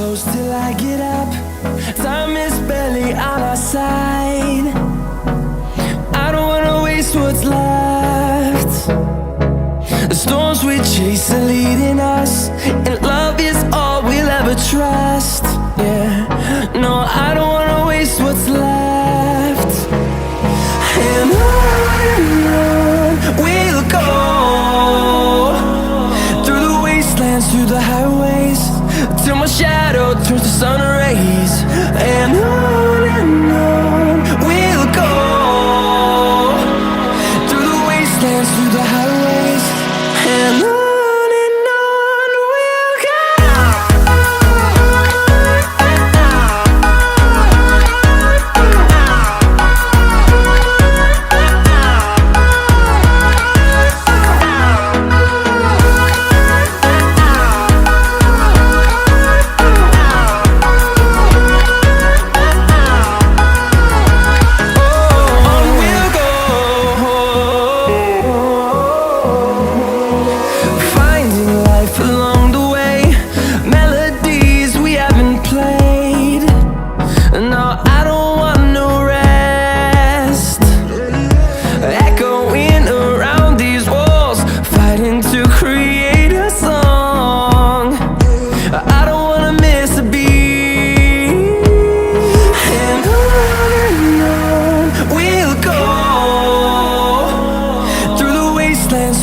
close till I get up. Time is barely on our side. I don't wanna waste what's left. The storms we chase are leading us, and love is all we'll ever trust. Yeah, no, I don't wanna waste what's left. And on we'll go, through the wastelands, through the highways, till my shadow turns to sun rays. And on we'll go, through the wastelands, through the highways, and on we'll go.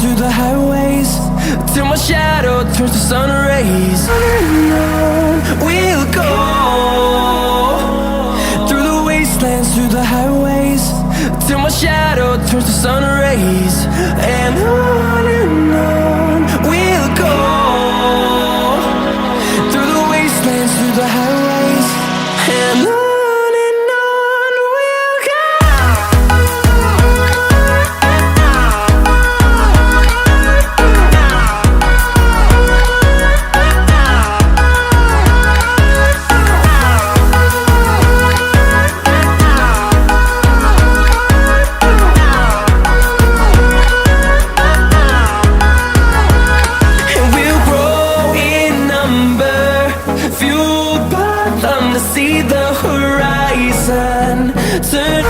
Through the highways, till my shadow turns to sun rays. We'll go, through the wastelands, through the highways, till my shadow turns to sun rays. And on we'll go, through the wastelands, through the highways, and on. See the horizon, turn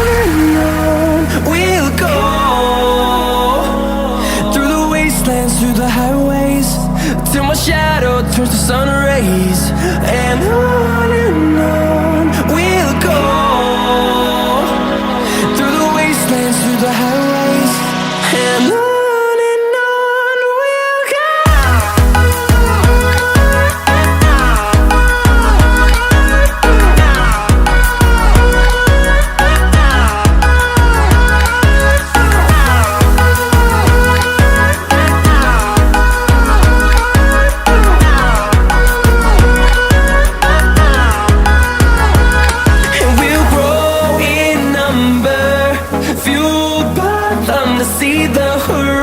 on, we'll go, through the wastelands, through the highways, till my shadow turns to sun rays. And on we'll go, through the wastelands, through the highways, and on. See the horizon.